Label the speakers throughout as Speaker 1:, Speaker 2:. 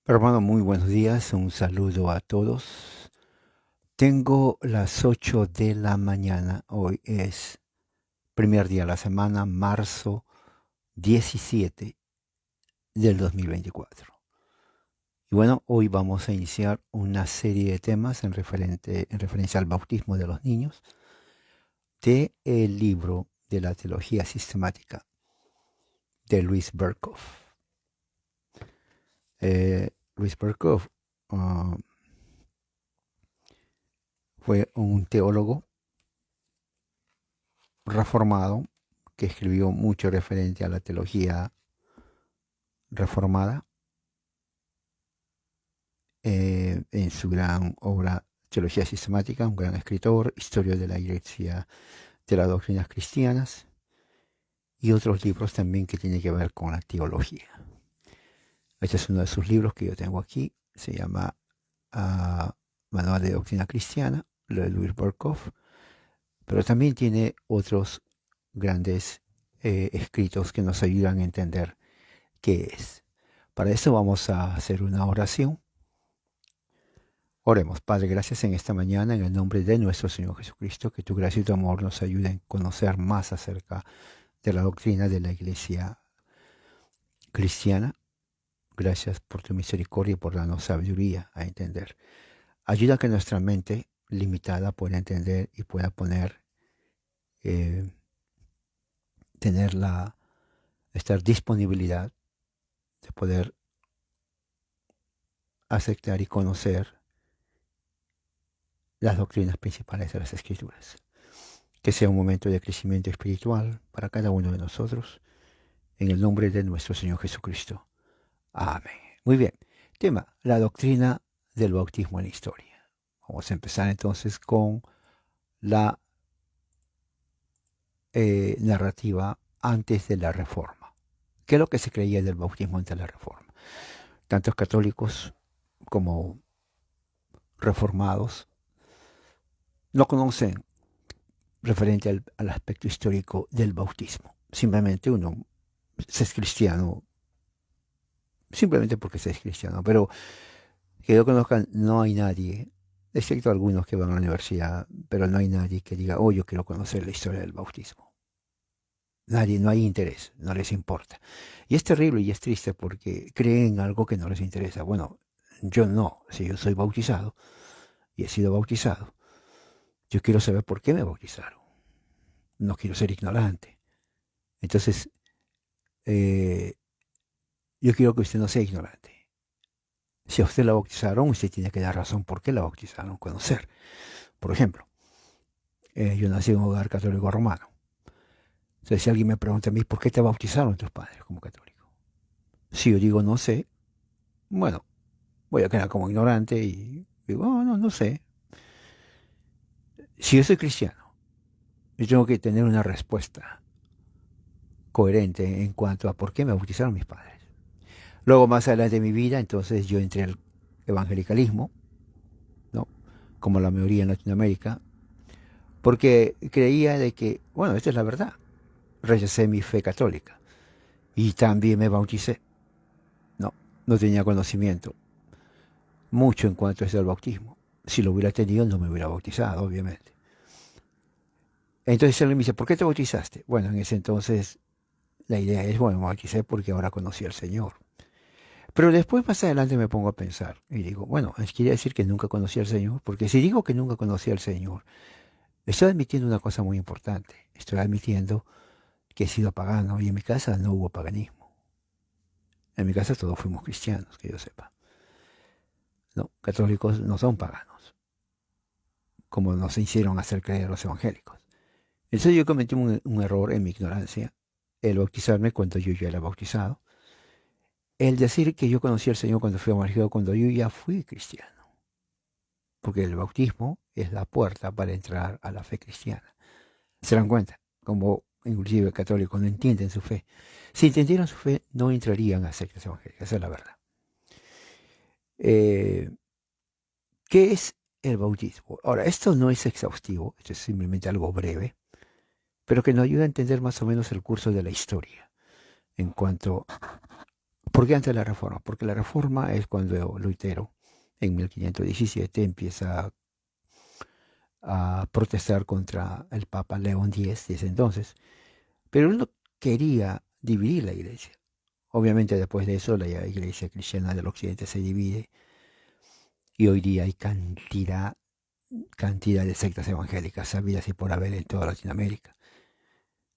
Speaker 1: Hermano, muy buenos días, un saludo a todos. Tengo las 8 de la mañana, hoy es primer día de la semana, marzo 17 del 2024. Y bueno, hoy vamos a iniciar una serie de temas en referencia al bautismo de los niños de el libro de la teología sistemática de Luis Berkhoff. Luis Berkhoff ah, fue un teólogo reformado que escribió mucho referente a la teología reformada en su gran obra Teología Sistemática, un gran escritor, Historia de la Iglesia de las Doctrinas Cristianas y otros libros también que tienen que ver con la teología. Este es uno de sus libros que yo tengo aquí, se llama Manual de Doctrina Cristiana, lo de Louis Berkhoff, pero también tiene otros grandes escritos que nos ayudan a entender qué es. Para eso vamos a hacer una oración. Oremos, Padre, gracias en esta mañana en el nombre de nuestro Señor Jesucristo, que tu gracia y tu amor nos ayuden a conocer más acerca de la doctrina de la Iglesia cristiana. Gracias por tu misericordia y por darnos sabiduría a entender. Ayuda a que nuestra mente limitada pueda entender y pueda eh, tener esta disponibilidad de poder aceptar y conocer las doctrinas principales de las Escrituras. Que sea un momento de crecimiento espiritual para cada uno de nosotros, en el nombre de nuestro Señor Jesucristo. Amén. Muy bien. Tema, la doctrina del bautismo en la historia. Vamos a empezar entonces con la narrativa antes de la Reforma. ¿Qué es lo que se creía del bautismo antes de la Reforma? Tantos católicos como reformados no conocen referente al aspecto histórico del bautismo. Simplemente uno se es cristiano, simplemente porque se es cristiano, pero que yo conozca, no hay nadie, excepto algunos que van a la universidad, pero no hay nadie que diga, oh, yo quiero conocer la historia del bautismo. Nadie, no hay interés, no les importa. Y es terrible y es triste porque creen algo que no les interesa. Bueno, yo no, si yo soy bautizado y he sido bautizado, yo quiero saber por qué me bautizaron. No quiero ser ignorante. Entonces, eh, yo quiero que usted no sea ignorante. Si a usted la bautizaron, usted tiene que dar razón por qué la bautizaron, conocer. Por ejemplo, yo nací en un hogar católico romano. Entonces, si alguien me pregunta a mí, ¿por qué te bautizaron tus padres como católico? Si yo digo no sé, bueno, voy a quedar como ignorante y digo, oh, no, no sé. Si yo soy cristiano, yo tengo que tener una respuesta coherente en cuanto a por qué me bautizaron mis padres. Luego, más adelante en mi vida, entonces yo entré al evangelicalismo, ¿no? Como la mayoría en Latinoamérica, porque creía de que, bueno, esta es la verdad. Rechacé mi fe católica y también me bauticé. No, no tenía conocimiento mucho en cuanto a eso del bautismo. Si lo hubiera tenido, no me hubiera bautizado, obviamente. Entonces él me dice, ¿por qué te bautizaste? Bueno, en ese entonces la idea es, bueno, me bauticé porque ahora conocí al Señor. Pero después, más adelante, me pongo a pensar y digo, bueno, quiere decir que nunca conocí al Señor, porque si digo que nunca conocí al Señor, estoy admitiendo una cosa muy importante. Estoy admitiendo que he sido pagano y en mi casa no hubo paganismo. En mi casa todos fuimos cristianos, que yo sepa. No, católicos no son paganos, como nos hicieron hacer creer los evangélicos. Entonces yo cometí un error en mi ignorancia, el bautizarme cuando yo ya era bautizado, el decir que yo conocí al Señor cuando fui bautizado, cuando yo ya fui cristiano, porque el bautismo es la puerta para entrar a la fe cristiana. ¿Se dan cuenta? Como inclusive católicos no entienden su fe. Si entendieran su fe, no entrarían a sectas evangélicas, esa es la verdad. Eh, ¿Qué es el bautismo? Ahora, esto no es exhaustivo, esto es simplemente algo breve, pero que nos ayuda a entender más o menos el curso de la historia en cuanto ¿Por qué antes de la Reforma? Porque la Reforma es cuando Lutero, en 1517, empieza a protestar contra el Papa León X, desde entonces. Pero él no quería dividir la iglesia. Obviamente después de eso la iglesia cristiana del occidente se divide y hoy día hay cantidad de sectas evangélicas sabidas y por haber en toda Latinoamérica,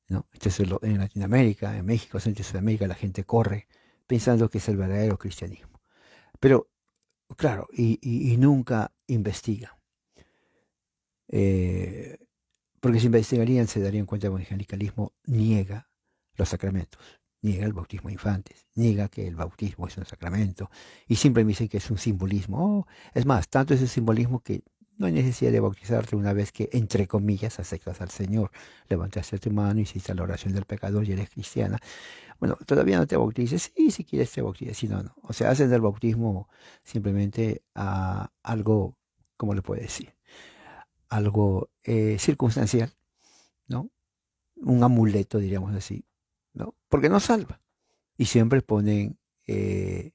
Speaker 1: ¿no? Entonces en Latinoamérica, en México, Centro y Sudamérica la gente corre pensando que es el verdadero cristianismo. Pero claro, y nunca investiga. Eh, Porque si investigarían se darían cuenta que el evangelicalismo niega los sacramentos, niega el bautismo de infantes, niega que el bautismo es un sacramento y siempre me dicen que es un simbolismo. Oh, es más, tanto es el simbolismo que no hay necesidad de bautizarte una vez que, entre comillas, aceptas al Señor. Levantaste tu mano, hiciste la oración del pecador y eres cristiana. Bueno, todavía no te bautices, sí, si quieres te bautices, si no, no. O sea, hacen del bautismo simplemente algo, ¿cómo le puedo decir? Algo circunstancial, ¿no? Un amuleto, diríamos así, ¿no? Porque no salva. Y siempre ponen el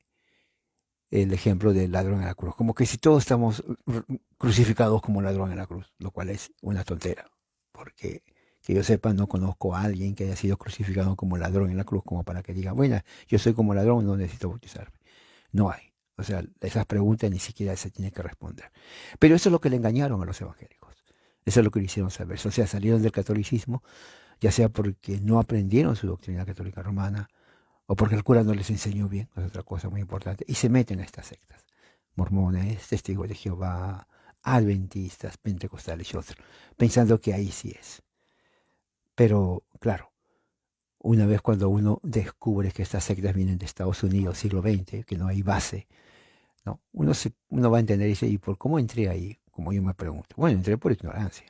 Speaker 1: ejemplo del ladrón en la cruz, como que si todos estamos crucificados como ladrón en la cruz, lo cual es una tontera, porque que yo sepa, no conozco a alguien que haya sido crucificado como ladrón en la cruz, como para que diga, bueno, yo soy como ladrón, no necesito bautizarme. No hay. O sea, esas preguntas ni siquiera se tienen que responder. Pero eso es lo que le engañaron a los evangélicos. Eso es lo que le hicieron saber. O sea, salieron del catolicismo ya sea porque no aprendieron su doctrina católica romana o porque el cura no les enseñó bien, es otra cosa muy importante, y se meten a estas sectas, mormones, testigos de Jehová, adventistas, pentecostales y otros, pensando que ahí sí es. Pero claro, una vez cuando uno descubre que estas sectas vienen de Estados Unidos, siglo XX, que no hay base, ¿no? Uno va a entender y dice, ¿y por cómo entré ahí? Como yo me pregunto. Bueno, entré por ignorancia.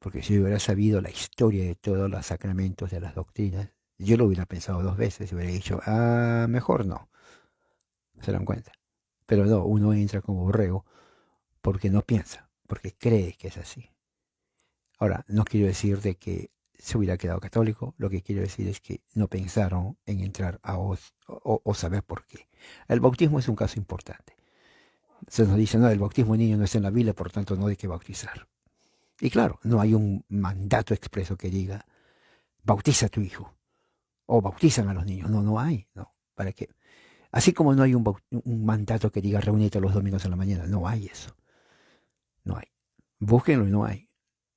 Speaker 1: Porque si yo hubiera sabido la historia de todos los sacramentos, de las doctrinas, yo lo hubiera pensado dos veces y hubiera dicho, mejor no. ¿Se dan cuenta? Pero no, uno entra como borrego porque no piensa, porque cree que es así. Ahora, no quiero decir de que se hubiera quedado católico, lo que quiero decir es que no pensaron en entrar o saber por qué. El bautismo es un caso importante. Se nos dice, no, el bautismo de niño no está en la Biblia, por tanto no hay que bautizar. Y claro, no hay un mandato expreso que diga, bautiza a tu hijo o bautizan a los niños. No, no hay, no. ¿Para qué? Así como no hay un mandato que diga reúnete los domingos en la mañana, no hay eso. No hay. Búsquenlo y no hay.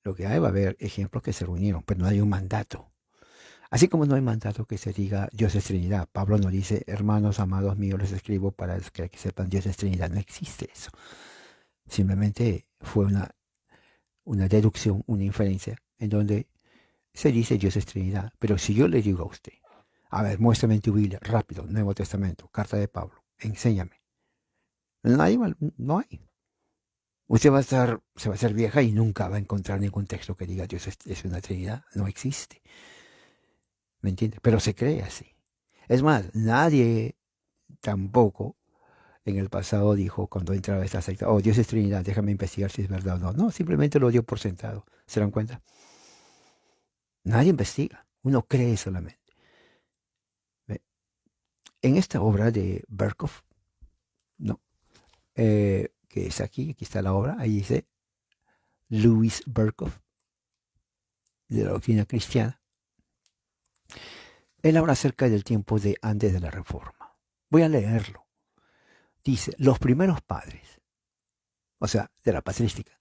Speaker 1: Lo que hay va a haber ejemplos que se reunieron, pero no hay un mandato. Así como no hay mandato que se diga Dios es Trinidad. Pablo no dice, hermanos amados míos, les escribo para que sepan Dios es Trinidad. No existe eso. Simplemente fue una deducción, una inferencia, en donde se dice Dios es Trinidad. Pero si yo le digo a usted, a ver, muéstrame en tu Biblia, rápido, Nuevo Testamento, carta de Pablo, enséñame. No hay, no hay. Usted se va a hacer vieja y nunca va a encontrar ningún texto que diga Dios es una Trinidad. No existe. ¿Me entiende? Pero se cree así. Es más, nadie tampoco en el pasado dijo cuando entraba esta secta, oh, Dios es Trinidad, déjame investigar si es verdad o no. No, simplemente lo dio por sentado. ¿Se dan cuenta? Nadie investiga. Uno cree solamente. ¿Ve? En esta obra de Berkhoff, no, que es aquí está la obra, ahí dice Louis Berkhoff, de la doctrina cristiana. Él habla acerca del tiempo de antes de la Reforma. Voy a leerlo. Dice, los primeros padres, o sea, de la patrística,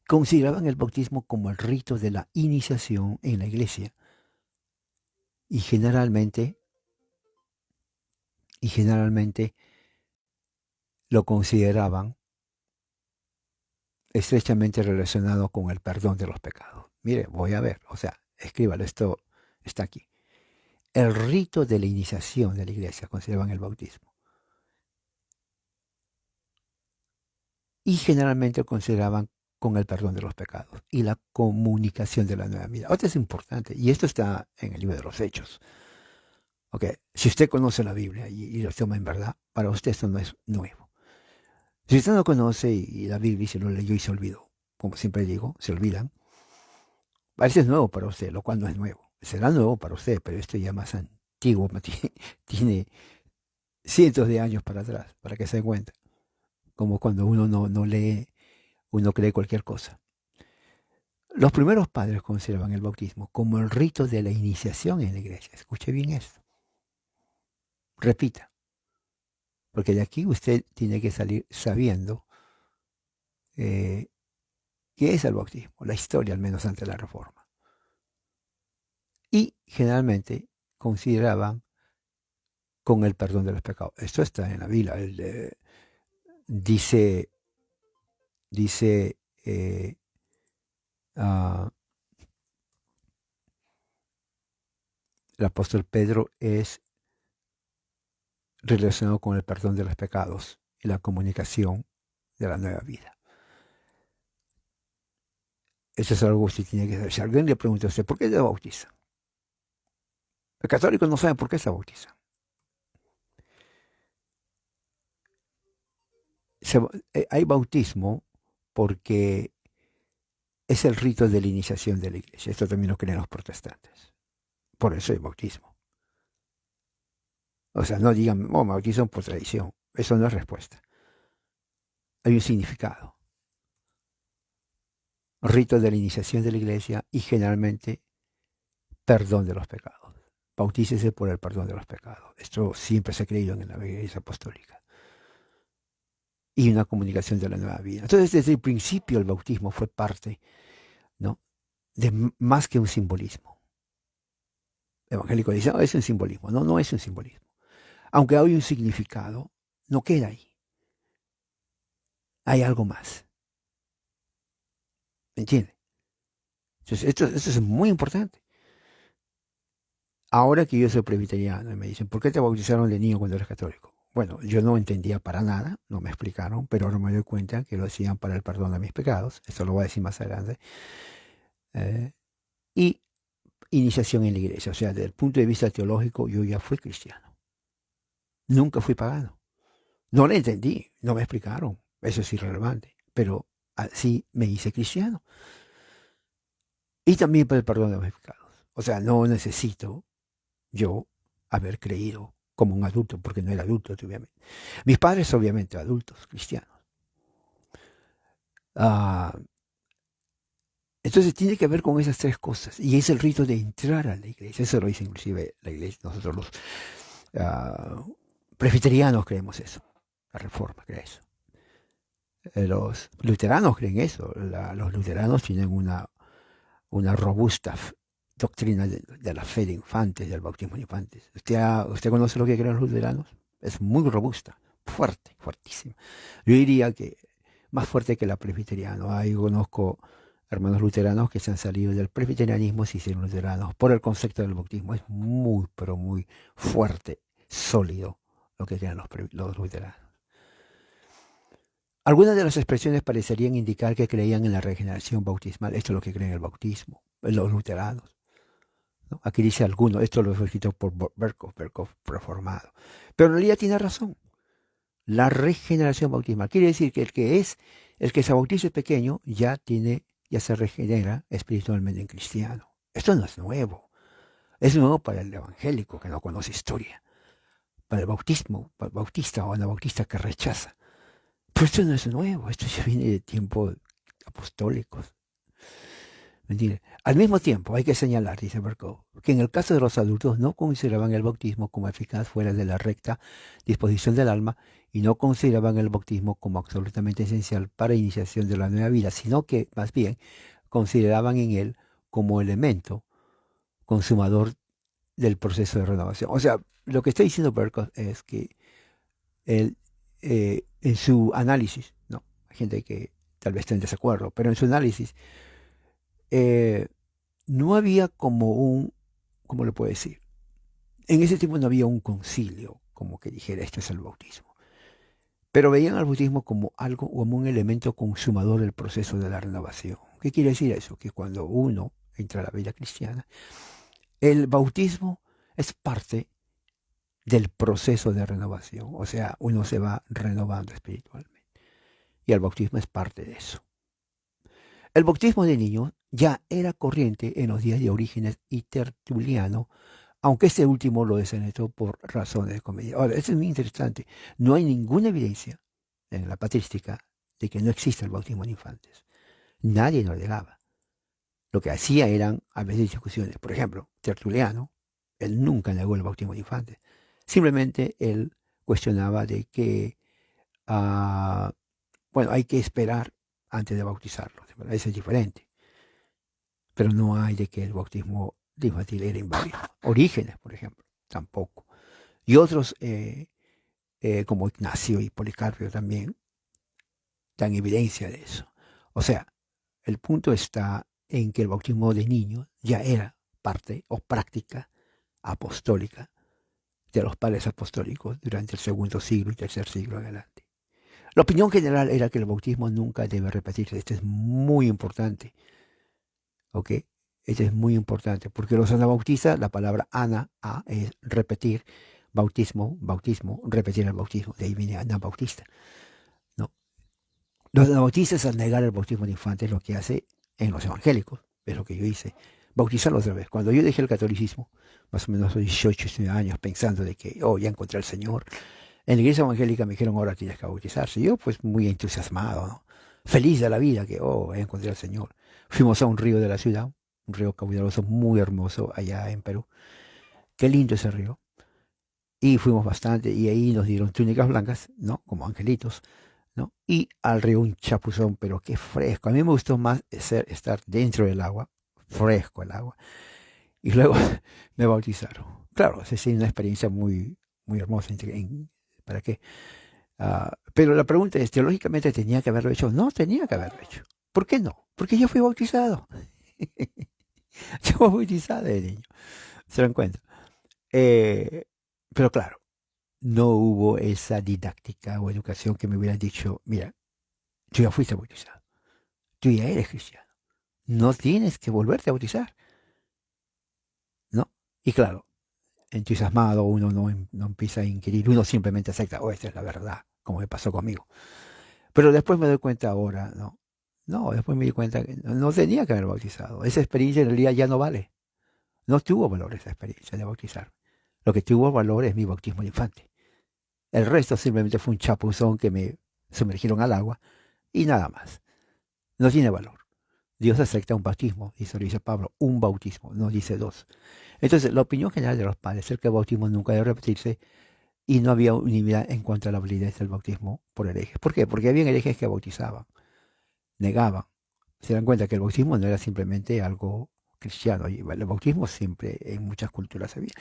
Speaker 1: consideraban el bautismo como el rito de la iniciación en la iglesia y generalmente lo consideraban estrechamente relacionado con el perdón de los pecados. Mire, voy a ver, o sea, escríbalo, esto está aquí. El rito de la iniciación de la iglesia consideraban el bautismo. Y generalmente lo consideraban con el perdón de los pecados y la comunicación de la nueva vida. Esto es importante, y esto está en el libro de los Hechos. Okay. Si usted conoce la Biblia y lo toma en verdad, para usted esto no es nuevo. Si usted no conoce y la Biblia se lo leyó y se olvidó, como siempre digo, se olvidan, parece nuevo para usted, lo cual no es nuevo. Será nuevo para usted, pero esto ya más antiguo, tiene cientos de años para atrás, para que se den cuenta. Como cuando uno no lee, uno cree cualquier cosa. Los primeros padres conservan el bautismo como el rito de la iniciación en la iglesia. Escuche bien esto. Repita, porque de aquí usted tiene que salir sabiendo eh, qué es el bautismo, la historia al menos antes de la Reforma. Y generalmente consideraban con el perdón de los pecados. Esto está en la Biblia. Dice, dice ah, el apóstol Pedro es relacionado con el perdón de los pecados y la comunicación de la nueva vida. Eso es algo que usted tiene que saber. Si alguien le pregunta a usted, ¿por qué se bautiza? Los católicos no saben por qué se bautiza. Hay bautismo porque es el rito de la iniciación de la iglesia. Esto también lo creen los protestantes. Por eso hay bautismo. O sea, no digan, oh, me bautizan por tradición. Eso no es respuesta. Hay un significado. Rito de la iniciación de la iglesia y generalmente perdón de los pecados. Bautícese por el perdón de los pecados. Esto siempre se ha creído en la iglesia apostólica. Y una comunicación de la nueva vida. Entonces, desde el principio el bautismo fue parte, ¿no?, de más que un simbolismo. Evangélico dice, no, es un simbolismo. No, no es un simbolismo. Aunque hay un significado, no queda ahí. Hay algo más. ¿Me entiende? Entonces, esto es muy importante. Ahora que yo soy presbiteriano y me dicen, ¿por qué te bautizaron de niño cuando eres católico? Bueno, yo no entendía para nada, no me explicaron, pero ahora me doy cuenta que lo hacían para el perdón de mis pecados. Eso lo voy a decir más adelante. Y iniciación en la iglesia. O sea, desde el punto de vista teológico, yo ya fui cristiano. Nunca fui pagano. No lo entendí, no me explicaron. Eso es irrelevante. Pero así me hice cristiano. Y también para el perdón de mis pecados. O sea, no necesito yo haber creído como un adulto, porque no era adulto, obviamente. Mis padres, obviamente, adultos, cristianos. Ah, entonces tiene que ver con esas tres cosas. Y es el rito de entrar a la iglesia. Eso lo dice inclusive la iglesia. Nosotros los presbiterianos creemos eso. La Reforma cree eso. Los luteranos creen eso. Los luteranos tienen una robusta doctrina de la fe de infantes, del bautismo de infantes. ¿Usted conoce lo que creen los luteranos? Es muy robusta, fuerte, fuertísima. Yo diría que más fuerte que la presbiteriana. Ahí conozco hermanos luteranos que se han salido del presbiterianismo y se hicieron luteranos por el concepto del bautismo. Es muy, pero muy fuerte, sólido lo que creen los luteranos. Algunas de las expresiones parecerían indicar que creían en la regeneración bautismal. Esto es lo que creen en el bautismo, los luteranos, ¿no? Aquí dice algunos, esto lo fue escrito por Berkhoff reformado. Pero en realidad tiene razón. La regeneración bautismal quiere decir que el que se bautiza es pequeño, ya se regenera espiritualmente en cristiano. Esto no es nuevo. Es nuevo para el evangélico que no conoce historia. Para el para el bautista o anabautista que rechaza. Pero esto no es nuevo, esto ya viene de tiempos apostólicos. ¿Entiendes? Al mismo tiempo, hay que señalar, dice Berkhoff, que en el caso de los adultos no consideraban el bautismo como eficaz fuera de la recta disposición del alma y no consideraban el bautismo como absolutamente esencial para iniciación de la nueva vida, sino que, más bien, consideraban en él como elemento consumador del proceso de renovación. O sea, lo que está diciendo Berkhoff es que él, en su análisis, ¿no? Hay gente que tal vez esté en desacuerdo, pero en su análisis no había como ¿cómo le puedo decir? En ese tiempo no había un concilio como que dijera esto es el bautismo. Pero veían al bautismo como algo, como un elemento consumador del proceso de la renovación. ¿Qué quiere decir eso? Que cuando uno entra a la vida cristiana, el bautismo es parte del proceso de renovación. O sea, uno se va renovando espiritualmente. Y el bautismo es parte de eso. El bautismo de niños ya era corriente en los días de Orígenes y Tertuliano aunque este último lo desanotó por razones de comedia. Ahora, esto es muy interesante. No hay ninguna evidencia en la patrística de que no exista el bautismo de infantes. Nadie lo negaba. Lo que hacía eran a veces discusiones. Por ejemplo, Tertuliano, él nunca negó el bautismo de infantes. Simplemente él cuestionaba de que, bueno, hay que esperar antes de bautizarlo. Eso es diferente. Pero no hay de que el bautismo de infantil era inválido. Orígenes, por ejemplo, tampoco. Y otros, como Ignacio y Policarpio también, dan evidencia de eso. O sea, el punto está en que el bautismo de niños ya era parte o práctica apostólica de los padres apostólicos durante el segundo siglo y tercer siglo adelante. La opinión general era que el bautismo nunca debe repetirse. Esto es muy importante. ¿Ok? Esto es muy importante porque los anabautistas, la palabra a es repetir, bautismo, repetir el bautismo. De ahí viene anabautista. ¿No? Los anabautistas, al negar el bautismo de infantes, lo que hace en los evangélicos, es lo que yo hice, bautizarlos otra vez. Cuando yo dejé el catolicismo, más o menos a los 18, 19 años, pensando de que, ya encontré al Señor, en la iglesia evangélica me dijeron, ahora tienes que bautizarse. Yo, pues, muy entusiasmado, ¿no? Feliz de la vida, que, encontré al Señor. Fuimos a un río de la ciudad, un río caudaloso muy hermoso allá en Perú. Qué lindo ese río. Y fuimos bastante, y ahí nos dieron túnicas blancas, ¿no? Como angelitos, ¿no? Y al río un chapuzón, pero qué fresco. A mí me gustó más estar dentro del agua, fresco el agua. Y luego me bautizaron. Claro, esa es una experiencia muy, muy hermosa. ¿Para qué? Pero la pregunta es, ¿teológicamente tenía que haberlo hecho? No, tenía que haberlo hecho. ¿Por qué no? Porque yo fui bautizado. Yo fui bautizado de niño. ¿Se dan cuenta? Pero claro, no hubo esa didáctica o educación que me hubieran dicho, mira, tú ya fuiste bautizado, tú ya eres cristiano, no tienes que volverte a bautizar, ¿no? Y claro, entusiasmado uno no empieza a inquirir, uno simplemente acepta, esta es la verdad, como me pasó conmigo. Pero después me doy cuenta ahora, ¿no? No, después me di cuenta que no tenía que haber bautizado. Esa experiencia en realidad ya no vale. No tuvo valor esa experiencia de bautizar. Lo que tuvo valor es mi bautismo de infante. El resto simplemente fue un chapuzón que me sumergieron al agua y nada más. No tiene valor. Dios acepta un bautismo, y eso lo dice Pablo, un bautismo, no dice dos. Entonces, la opinión general de los padres es que el bautismo nunca debe repetirse y no había unidad en cuanto a la validez del bautismo por herejes. ¿Por qué? Porque había herejes que bautizaban, negaban. Se dan cuenta que el bautismo no era simplemente algo cristiano. Y el bautismo siempre en muchas culturas había.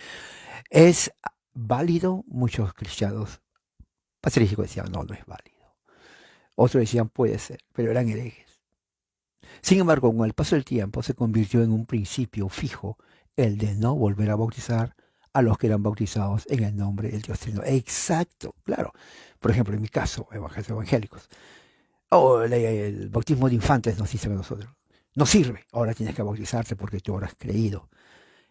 Speaker 1: ¿Es válido? Muchos cristianos pacíficos decían, no, no es válido. Otros decían, puede ser, pero eran herejes. Sin embargo, con el paso del tiempo se convirtió en un principio fijo el de no volver a bautizar a los que eran bautizados en el nombre del Dios Trino. Exacto, claro. Por ejemplo, en mi caso, evangélicos. El bautismo de infantes nos dice a nosotros. No sirve, ahora tienes que bautizarte porque tú ahora has creído.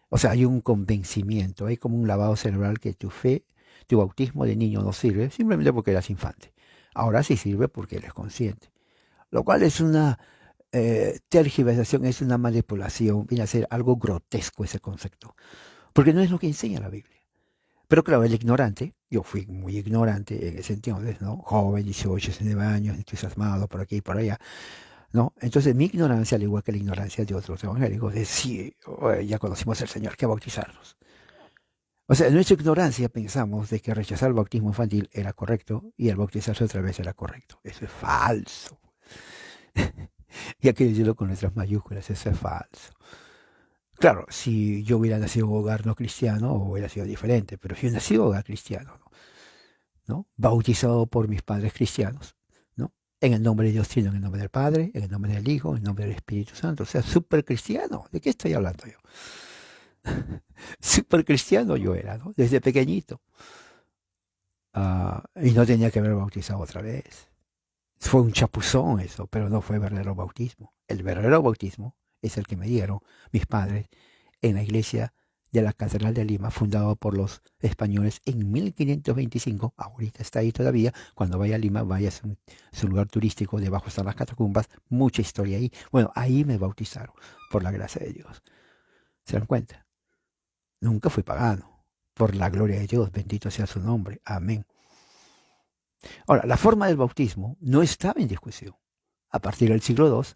Speaker 1: O sea, hay un convencimiento, hay como un lavado cerebral que tu fe, tu bautismo de niño no sirve simplemente porque eras infante. Ahora sí sirve porque eres consciente. Lo cual es una tergiversación, es una manipulación, viene a ser algo grotesco ese concepto. Porque no es lo que enseña la Biblia. Pero claro, el ignorante, yo fui muy ignorante en ese entonces, ¿no? Joven, 18, 19 años, entusiasmado por aquí y por allá, ¿no? Entonces mi ignorancia, al igual que la ignorancia de otros evangélicos, es sí, ya conocimos al Señor, que bautizarnos. O sea, en nuestra ignorancia pensamos de que rechazar el bautismo infantil era correcto y el bautizarse otra vez era correcto. Eso es falso. Y hay que decirlo con letras mayúsculas, eso es falso. Claro, si yo hubiera nacido en un hogar no cristiano, hubiera sido diferente, pero yo nací en un hogar cristiano, ¿no? Bautizado por mis padres cristianos, ¿no? En el nombre de Dios Trino, en el nombre del Padre, en el nombre del Hijo, en el nombre del Espíritu Santo. O sea, súper cristiano. ¿De qué estoy hablando yo? Súper cristiano yo era, ¿no? Desde pequeñito. Y no tenía que haber bautizado otra vez. Fue un chapuzón eso, pero no fue verdadero bautismo. El verdadero bautismo es el que me dieron mis padres en la iglesia de la Catedral de Lima, fundado por los españoles en 1525. Ahorita está ahí todavía. Cuando vaya a Lima, vaya a su lugar turístico, debajo están las catacumbas, mucha historia ahí. Bueno, ahí me bautizaron, por la gracia de Dios. ¿Se dan cuenta? Nunca fui pagano. Por la gloria de Dios, bendito sea su nombre. Amén. Ahora, la forma del bautismo no estaba en discusión. A partir del siglo II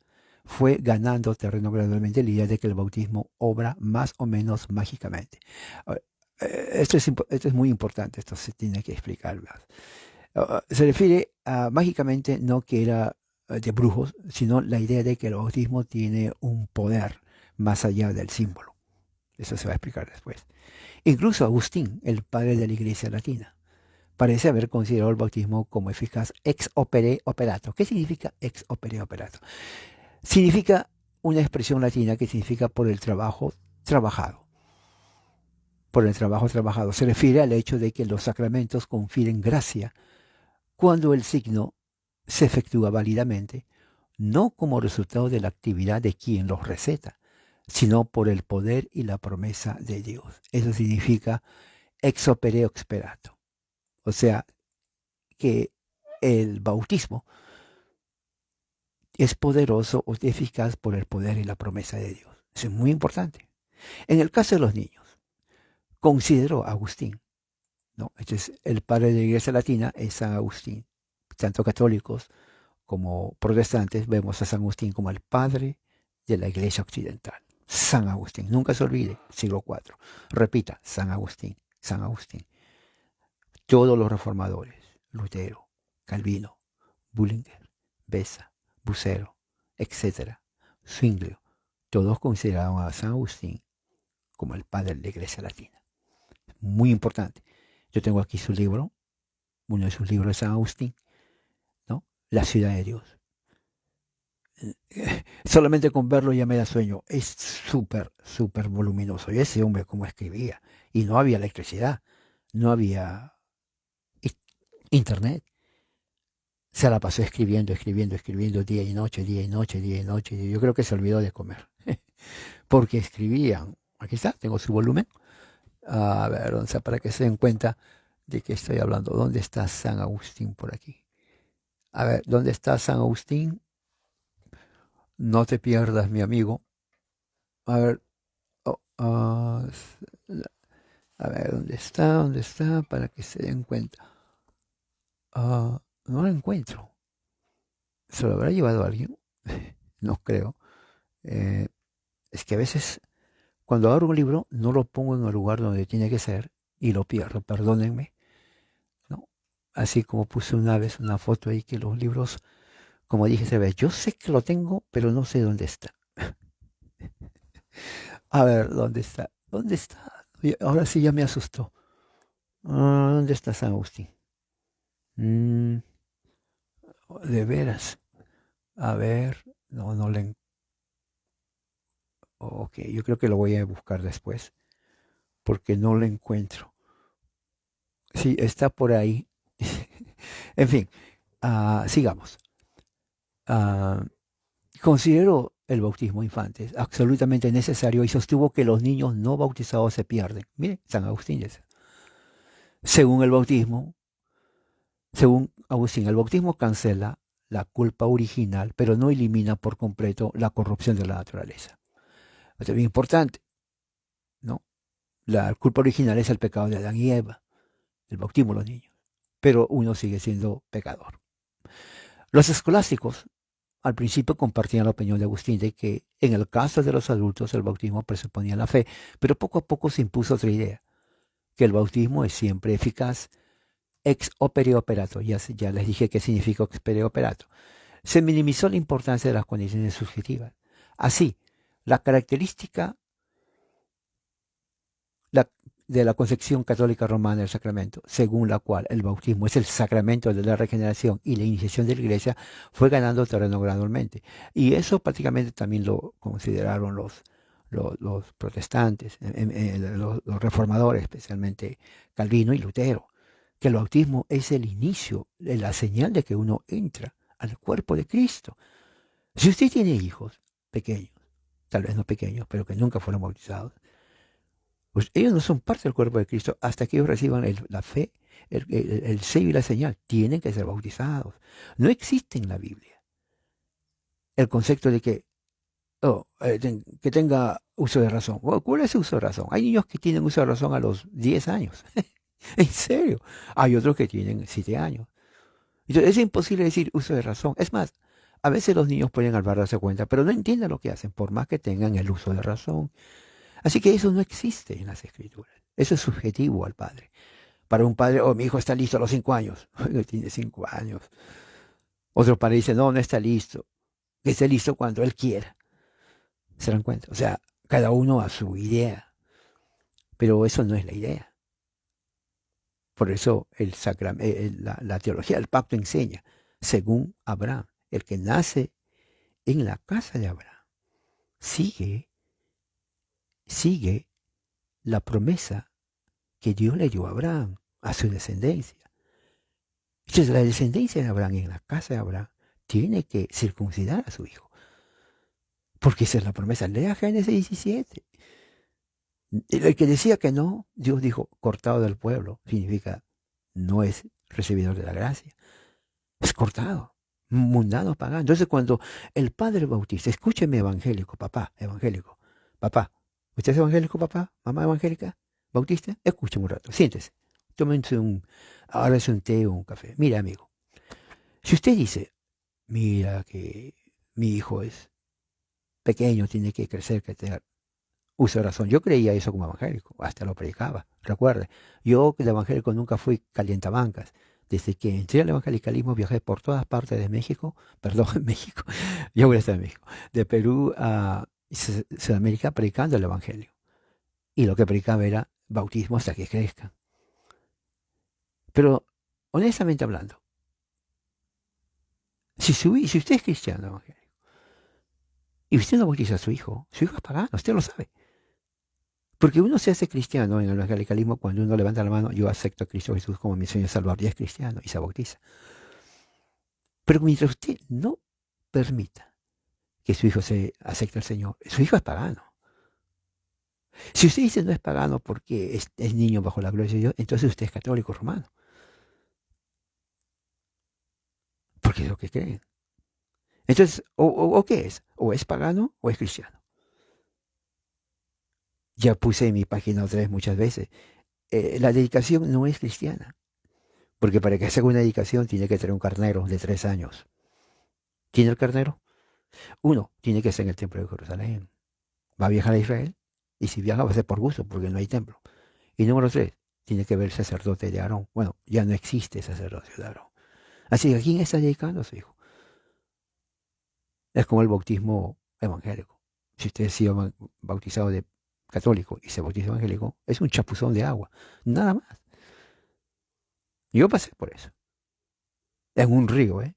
Speaker 1: fue ganando terreno gradualmente la idea de que el bautismo obra más o menos mágicamente. Ahora, esto es muy importante, esto se tiene que explicar más. Se refiere a mágicamente no que era de brujos, sino la idea de que el bautismo tiene un poder más allá del símbolo. Eso se va a explicar después. Incluso Agustín, el padre de la Iglesia Latina, parece haber considerado el bautismo como eficaz ex opere operato. ¿Qué significa ex opere operato? Significa una expresión latina que significa por el trabajo trabajado. Por el trabajo trabajado. Se refiere al hecho de que los sacramentos confieren gracia cuando el signo se efectúa válidamente, no como resultado de la actividad de quien los receta, sino por el poder y la promesa de Dios. Eso significa ex opere operato. O sea, que el bautismo es poderoso o eficaz por el poder y la promesa de Dios. Eso es muy importante. En el caso de los niños, consideró Agustín, ¿no? Este es el padre de la Iglesia Latina, es San Agustín. Tanto católicos como protestantes vemos a San Agustín como el padre de la Iglesia Occidental. San Agustín, nunca se olvide, siglo IV. Repita, San Agustín, San Agustín. Todos los reformadores, Lutero, Calvino, Bullinger, Beza, Bucero, etc., Zwinglio, todos consideraban a San Agustín como el padre de la Iglesia Latina. Muy importante. Yo tengo aquí su libro, uno de sus libros de San Agustín, ¿no? La ciudad de Dios. Solamente con verlo ya me da sueño. Es súper, súper voluminoso. Y ese hombre cómo escribía. Y no había electricidad, no había internet. Se la pasó escribiendo, escribiendo, escribiendo día y noche, día y noche, día y noche. Yo creo que se olvidó de comer. Porque escribían. Aquí está, tengo su volumen. A ver, o sea, para que se den cuenta de que estoy hablando. ¿Dónde está San Agustín por aquí? A ver, ¿dónde está San Agustín? No te pierdas, mi amigo. A ver, oh, a ver, ¿dónde está? ¿Dónde está? Para que se den cuenta. No lo encuentro. ¿Se lo habrá llevado alguien? No creo. Es que a veces cuando abro un libro no lo pongo en el lugar donde tiene que ser y lo pierdo, perdónenme, ¿no? Así como puse una vez una foto ahí que los libros, como dije esa vez, yo sé que lo tengo, pero no sé dónde está. A ver, ¿dónde está? ¿Dónde está? Ahora sí ya me asustó. ¿Dónde está San Agustín? Mm, de veras. A ver, no le... Ok, yo creo que lo voy a buscar después, porque no lo encuentro. Sí, está por ahí. En fin, sigamos. Ah, considero el bautismo de infantes absolutamente necesario y sostuvo que los niños no bautizados se pierden. Mire, San Agustín dice. Según el bautismo, según Agustín, el bautismo cancela la culpa original, pero no elimina por completo la corrupción de la naturaleza. Esto es bien importante, ¿no? La culpa original es el pecado de Adán y Eva, el bautismo de los niños, pero uno sigue siendo pecador. Los escolásticos al principio compartían la opinión de Agustín de que en el caso de los adultos el bautismo presuponía la fe, pero poco a poco se impuso otra idea, que el bautismo es siempre eficaz ex opere operato. Ya les dije qué significa ex opere operato. Se minimizó la importancia de las condiciones subjetivas. Así, la característica de la concepción católica romana del sacramento, según la cual el bautismo es el sacramento de la regeneración y la iniciación de la iglesia, fue ganando terreno gradualmente. Y eso prácticamente también lo consideraron los protestantes, los reformadores, especialmente Calvino y Lutero, que el bautismo es el inicio, la señal de que uno entra al cuerpo de Cristo. Si usted tiene hijos pequeños, tal vez no pequeños, pero que nunca fueron bautizados, pues ellos no son parte del cuerpo de Cristo hasta que ellos reciban la fe, el sello y la señal. Tienen que ser bautizados. No existe en la Biblia el concepto de que que tenga uso de razón. ¿Cuál es el uso de razón? Hay niños que tienen uso de razón a los 10 años. En serio. Hay otros que tienen 7 años. Entonces, es imposible decir uso de razón. Es más, a veces los niños pueden al darse cuenta, pero no entienden lo que hacen, por más que tengan el uso de razón. Así que eso no existe en las escrituras. Eso es subjetivo al padre. Para un padre, mi hijo está listo a los 5 años. Tiene 5 años. Otro padre dice, no está listo. Que esté listo cuando él quiera. ¿Se dan cuenta? O sea, cada uno a su idea. Pero eso no es la idea. Por eso la teología del pacto enseña, según Abraham, el que nace en la casa de Abraham, sigue la promesa que Dios le dio a Abraham, a su descendencia. Entonces la descendencia de Abraham en la casa de Abraham tiene que circuncidar a su hijo. Porque esa es la promesa. Lea Génesis 17. El que decía que no, Dios dijo, cortado del pueblo, significa no es recibidor de la gracia. Es cortado, mundano, pagano. Entonces cuando el padre bautista, escúcheme evangélico, papá, ¿usted es evangélico, papá? ¿Mamá evangélica? ¿Bautista? Escúcheme un rato, siéntese, tómense ahora es un té o un café. Mira, amigo, si usted dice, mira que mi hijo es pequeño, tiene que crecer, que tener uso de razón. Yo creía eso como evangélico, hasta lo predicaba. Recuerde, yo de evangélico nunca fui calientabancas. Desde que entré al evangelicalismo viajé por todas partes de México, perdón, México, yo voy a estar en México, de Perú a Sudamérica predicando el evangelio. Y lo que predicaba era bautismo hasta que crezcan. Pero, honestamente hablando, si usted es cristiano evangélico y usted no bautiza a su hijo es pagano, usted lo sabe. Porque uno se hace cristiano en el evangelicalismo cuando uno levanta la mano, yo acepto a Cristo Jesús como mi Señor y Salvador, y es cristiano y se bautiza. Pero mientras usted no permita que su hijo se acepte al Señor, su hijo es pagano. Si usted dice no es pagano porque es niño bajo la gloria de Dios, entonces usted es católico romano. Porque es lo que creen. Entonces, ¿o qué es? ¿O es pagano o es cristiano? Ya puse en mi página 3 muchas veces. La dedicación no es cristiana. Porque para que haga una dedicación tiene que tener un carnero de 3 años. ¿Tiene el carnero? Uno, tiene que ser en el templo de Jerusalén. Va a viajar a Israel. Y si viaja va a ser por gusto, porque no hay templo. Y número 3, tiene que ver el sacerdote de Aarón. Bueno, ya no existe sacerdote de Aarón. Así que ¿a quién está dedicando a su hijo? Es como el bautismo evangélico. Si usted ha sido bautizado de católico y se bautiza evangélico, es un chapuzón de agua. Nada más. Yo pasé por eso. En un río, ¿eh?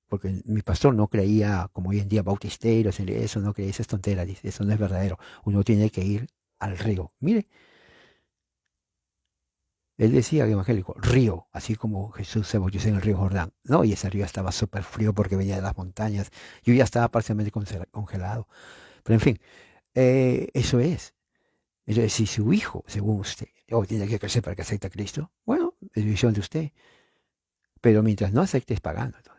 Speaker 1: Porque mi pastor no creía, como hoy en día, bautisteros, en eso no creía, esas tonteras, dice, eso no es verdadero. Uno tiene que ir al río. Mire, él decía evangélico, río, así como Jesús se bautizó en el río Jordán. No, y ese río estaba súper frío porque venía de las montañas. Yo ya estaba parcialmente congelado. Pero en fin, eso es. Entonces, si su hijo, según usted, tiene que crecer para que acepte a Cristo, bueno, es decisión de usted. Pero mientras no acepte, es pagando. Entonces.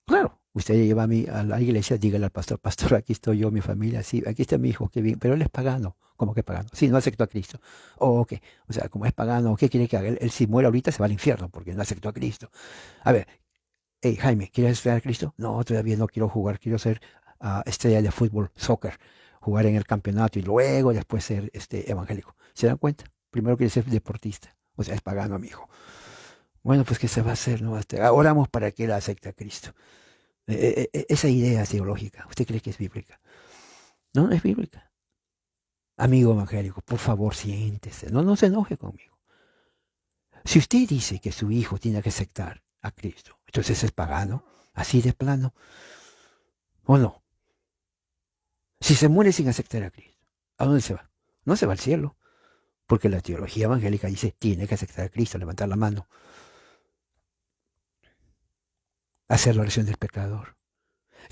Speaker 1: Claro, usted lleva a la iglesia, dígale al pastor, pastor, aquí estoy yo, mi familia, sí, aquí está mi hijo, qué bien, pero él es pagano. ¿Cómo que pagano? Sí, no aceptó a Cristo. Ok, o sea, como es pagano, ¿qué quiere que haga? Él si muere ahorita se va al infierno porque no aceptó a Cristo. A ver, hey, Jaime, ¿quieres aceptar a Cristo? No, todavía no quiero jugar, quiero ser estrella de fútbol, soccer, jugar en el campeonato y luego después ser evangélico. ¿Se dan cuenta? Primero quiere ser deportista, o sea, es pagano, mi hijo. Bueno, pues ¿qué se va a hacer? ¿No? Oramos para que él acepte a Cristo. Esa idea teológica, ¿usted cree que es bíblica? No, no es bíblica. Amigo evangélico, por favor, siéntese. No se enoje conmigo. Si usted dice que su hijo tiene que aceptar a Cristo, entonces es pagano, así de plano, ¿o no? Si se muere sin aceptar a Cristo, ¿a dónde se va? No se va al cielo, porque la teología evangélica dice, tiene que aceptar a Cristo, levantar la mano, hacer la oración del pecador.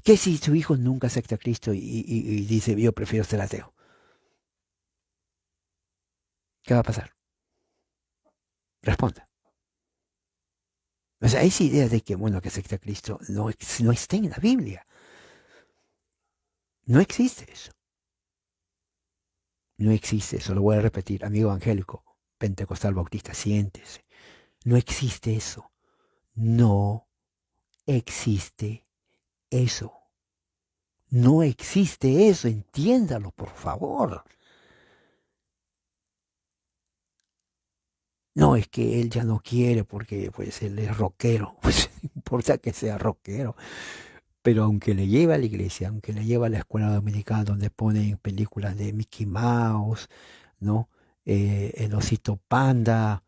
Speaker 1: ¿Qué si su hijo nunca acepta a Cristo y dice, yo prefiero ser ateo? ¿Qué va a pasar? Responda. O sea, esa idea de que, bueno, que acepta a Cristo no está en la Biblia. No existe eso. No existe eso. Lo voy a repetir, amigo evangélico, pentecostal, bautista, siéntese. No existe eso. No existe eso. No existe eso. Entiéndalo, por favor. No, es que él ya no quiere porque pues él es rockero. Pues no importa que sea rockero. Pero aunque le lleva a la iglesia, aunque le lleva a la escuela dominicana donde ponen películas de Mickey Mouse, ¿no? El osito panda,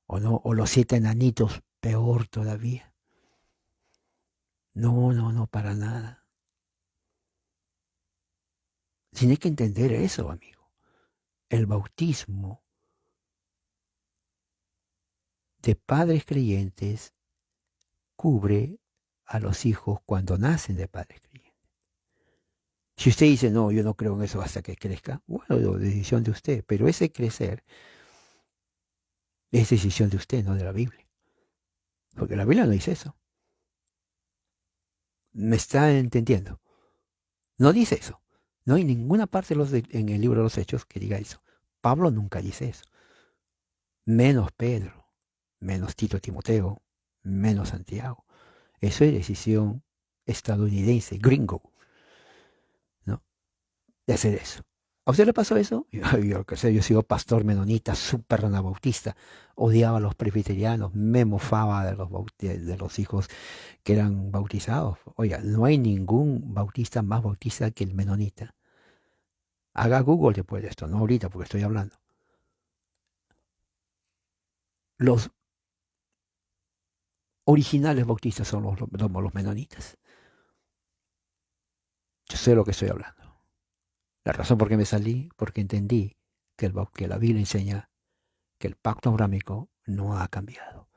Speaker 1: o no, o los siete enanitos, peor todavía. No, no, no, para nada. Tienes que entender eso, amigo. El bautismo de padres creyentes cubre a los hijos cuando nacen de padres creyentes. Si usted dice, no, yo no creo en eso hasta que crezca, bueno, decisión de usted, pero ese crecer es decisión de usted, no de la Biblia. Porque la Biblia no dice eso. ¿Me está entendiendo? No dice eso. No hay ninguna parte en el libro de los Hechos que diga eso. Pablo nunca dice eso. Menos Pedro, menos Tito Timoteo, menos Santiago. Eso es decisión estadounidense, gringo, ¿no? De hacer eso. ¿A usted le pasó eso? Yo qué sé, yo sigo pastor menonita, súper anabautista, odiaba a los presbiterianos, me mofaba de los hijos que eran bautizados. Oiga, no hay ningún bautista más bautista que el menonita. Haga Google después de esto, no ahorita porque estoy hablando. Los originales bautistas son los menonitas. Yo sé lo que estoy hablando. La razón por qué me salí, porque entendí que la Biblia enseña que el pacto abrámico no ha cambiado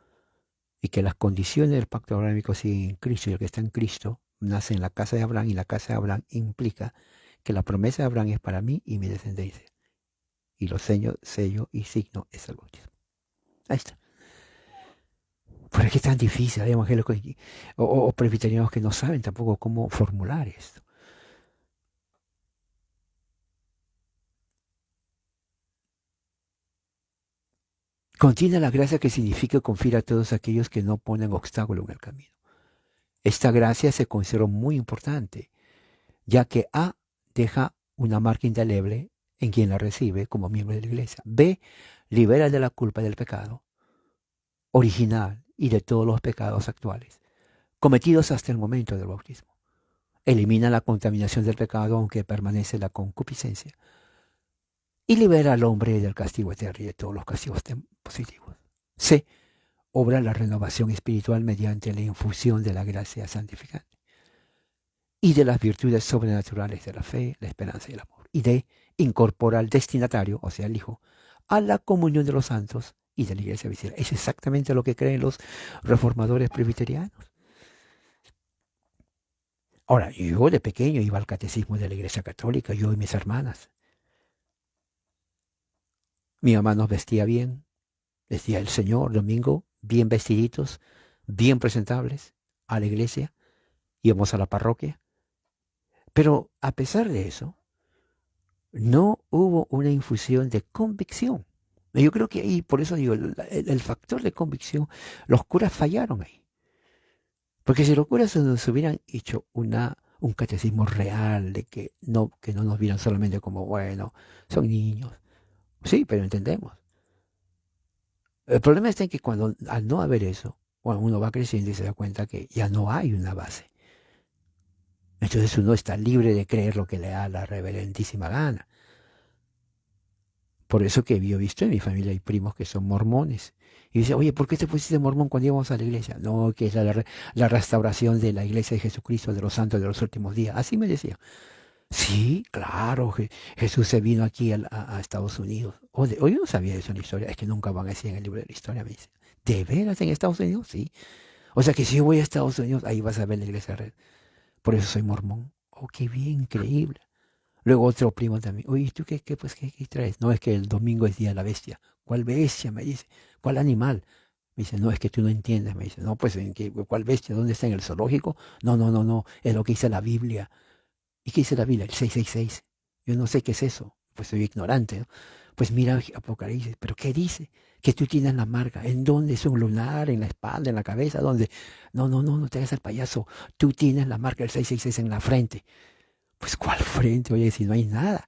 Speaker 1: y que las condiciones del pacto abrámico siguen en Cristo y el que está en Cristo nace en la casa de Abraham y la casa de Abraham implica que la promesa de Abraham es para mí y mi descendencia. Y los sello y signo es el bautismo. Ahí está. ¿Por qué es tan difícil? Hay evangélicos o presbiterianos que no saben tampoco cómo formular esto. Contiene la gracia que significa confiar a todos aquellos que no ponen obstáculo en el camino. Esta gracia se considera muy importante, ya que A deja una marca indeleble en quien la recibe como miembro de la iglesia. B libera de la culpa del pecado original y de todos los pecados actuales, cometidos hasta el momento del bautismo. Elimina la contaminación del pecado aunque permanece la concupiscencia. Y libera al hombre del castigo eterno y de todos los castigos positivos. C obra la renovación espiritual mediante la infusión de la gracia santificante y de las virtudes sobrenaturales de la fe, la esperanza y el amor. Y D incorpora al destinatario, o sea, el Hijo, a la comunión de los santos y de la iglesia visible. Es exactamente lo que creen los reformadores presbiterianos. Ahora, yo de pequeño iba al catecismo de la iglesia católica, yo y mis hermanas. Mi mamá nos vestía bien, decía el Señor, domingo, bien vestiditos, bien presentables, a la iglesia, íbamos a la parroquia. Pero a pesar de eso, no hubo una infusión de convicción. Yo creo que ahí, por eso digo, el factor de convicción, los curas fallaron ahí. Porque si los curas nos hubieran hecho un catecismo real, de que no nos vieran solamente como, bueno, son niños. Sí, pero entendemos. El problema está en que cuando, al no haber eso, bueno, uno va creciendo y se da cuenta que ya no hay una base. Entonces uno está libre de creer lo que le da la reverentísima gana. Por eso que yo he visto en mi familia hay primos que son mormones. Y dice, oye, ¿por qué te pusiste mormón cuando íbamos a la iglesia? No, que es la restauración de la iglesia de Jesucristo, de los santos de los últimos días. Así me decía. Sí, claro, Jesús se vino aquí a Estados Unidos. Oye, yo no sabía eso en la historia. Es que nunca van a decir en el libro de la historia, me dice. ¿De veras en Estados Unidos? Sí. O sea que si yo voy a Estados Unidos, ahí vas a ver la iglesia red. Por eso soy mormón. Oh, qué bien, increíble. Luego otro primo también. Oye, ¿tú qué traes? No, es que el domingo es día de la bestia. ¿Cuál bestia? Me dice. ¿Cuál animal? Me dice, no, es que tú no entiendes. Me dice, no, pues, ¿cuál bestia? ¿Dónde está? ¿En el zoológico? No, no, no, no. Es lo que dice la Biblia. ¿Y qué dice la Biblia? El 666. Yo no sé qué es eso, pues soy ignorante, ¿no? Pues mira Apocalipsis, pero ¿qué dice? Que tú tienes la marca. ¿En dónde? ¿Es un lunar? ¿En la espalda? ¿En la cabeza? ¿Dónde? No, no, no, no te hagas el payaso. Tú tienes la marca del 666 en la frente. Pues ¿cuál frente? Oye, si no hay nada.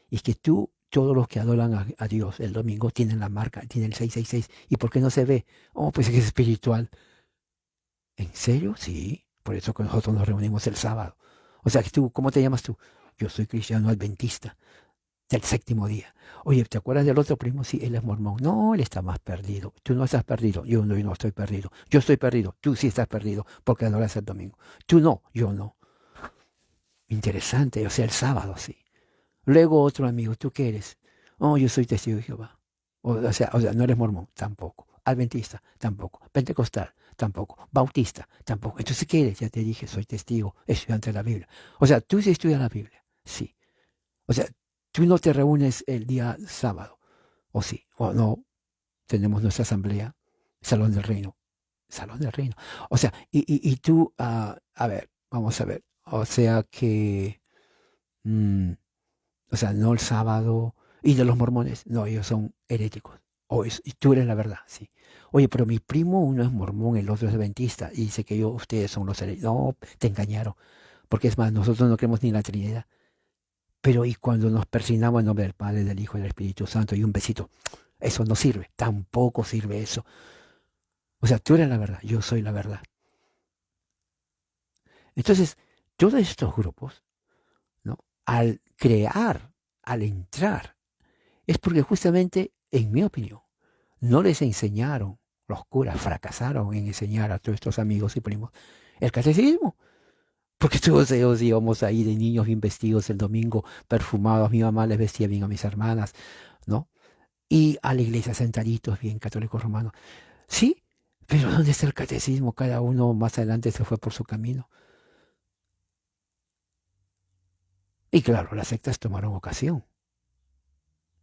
Speaker 1: Y que tú, todos los que adoran a Dios el domingo tienen la marca, tienen el 666. ¿Y por qué no se ve? Oh, pues es que es espiritual. ¿En serio? Sí. Por eso que nosotros nos reunimos el sábado. O sea, que tú, ¿cómo te llamas tú? Yo soy cristiano adventista del séptimo día. Oye, ¿te acuerdas del otro primo? Sí, él es mormón. No, él está más perdido. Tú no estás perdido. Yo no estoy perdido. Yo estoy perdido. Tú sí estás perdido porque adoras el domingo. Tú no, yo no. Interesante. O sea, el sábado sí. Luego otro amigo, ¿tú qué eres? Oh, yo soy testigo de Jehová. O sea, no eres mormón, tampoco. Adventista, tampoco. Pentecostal, tampoco. Bautista, tampoco. Entonces, ¿qué eres? Ya te dije, soy testigo, estudiante de la Biblia. O sea, tú sí estudias la Biblia, sí. O sea, tú no te reúnes el día sábado, o sí, o no. Tenemos nuestra asamblea, Salón del Reino. Salón del Reino. O sea, y tú, a ver, vamos a ver. O sea que... mm, o sea, no el sábado. Y de los mormones, no, ellos son heréticos. Y tú eres la verdad, sí. Oye, pero mi primo, uno es mormón, el otro es adventista, y dice que ustedes son los heréticos. No, te engañaron. Porque es más, nosotros no creemos ni en la Trinidad. Pero y cuando nos persignamos en nombre del Padre, del Hijo y del Espíritu Santo, y un besito, eso no sirve. Tampoco sirve eso. O sea, tú eres la verdad, yo soy la verdad. Entonces, todos estos grupos, ¿no? Al crear, al entrar, es porque justamente, en mi opinión, no les enseñaron, los curas fracasaron en enseñar a todos estos amigos y primos el catecismo. Porque todos ellos íbamos ahí de niños bien vestidos el domingo, perfumados, mi mamá les vestía bien a mis hermanas, ¿no? Y a la iglesia sentaditos, bien católicos romanos. Sí, pero ¿dónde está el catecismo? Cada uno más adelante se fue por su camino. Y claro, las sectas tomaron ocasión.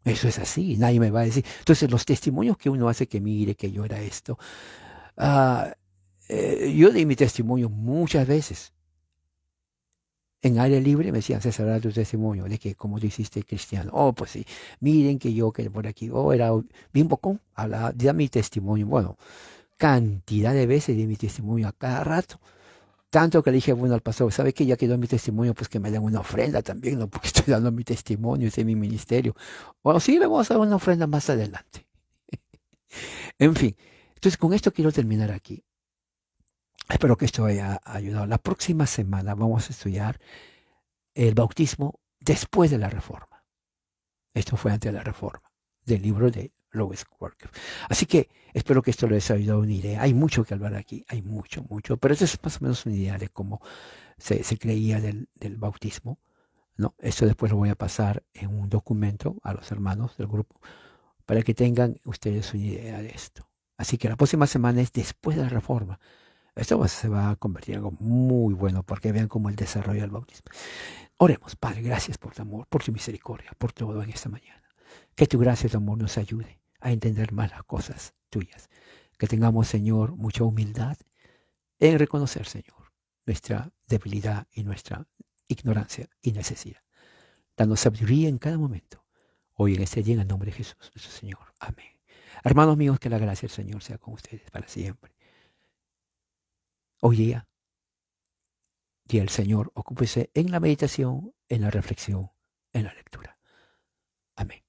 Speaker 1: Eso es así, nadie me va a decir. Entonces, los testimonios que uno hace, que mire, que yo era esto. ah, yo di mi testimonio muchas veces. En área libre me decían, César, da tu testimonio de que como tú hiciste cristiano. Oh, pues sí, miren que yo que por aquí, oh, era bien bocón, hablaba, da mi testimonio. Bueno, cantidad de veces di mi testimonio a cada rato. Tanto que le dije, bueno, al pastor, ¿sabe qué? Ya que doy mi testimonio, pues que me den una ofrenda también, ¿no? Porque estoy dando mi testimonio, ese es mi ministerio. Bueno, sí, le vamos a dar una ofrenda más adelante. En fin, entonces con esto quiero terminar aquí. Espero que esto haya ayudado. La próxima semana vamos a estudiar el bautismo después de la Reforma. Esto fue antes de la Reforma, del libro de Louis Walker. Así que espero que esto les haya ayudado a una idea. Hay mucho que hablar aquí, hay mucho, mucho, pero eso es más o menos una idea de cómo se creía del bautismo, ¿no? Esto después lo voy a pasar en un documento a los hermanos del grupo para que tengan ustedes una idea de esto. Así que la próxima semana es después de la Reforma. Se va a convertir en algo muy bueno porque vean cómo el desarrollo del bautismo. Oremos, Padre, gracias por tu amor, por tu misericordia, por todo en esta mañana. Que tu gracia y tu amor nos ayude a entender más las cosas tuyas. Que tengamos, Señor, mucha humildad en reconocer, Señor, nuestra debilidad y nuestra ignorancia y necesidad. Danos sabiduría en cada momento. Hoy en este día, en el nombre de Jesús, nuestro Señor. Amén. Hermanos míos, que la gracia del Señor sea con ustedes para siempre. Hoy día el Señor, ocúpese en la meditación, en la reflexión, en la lectura. Amén.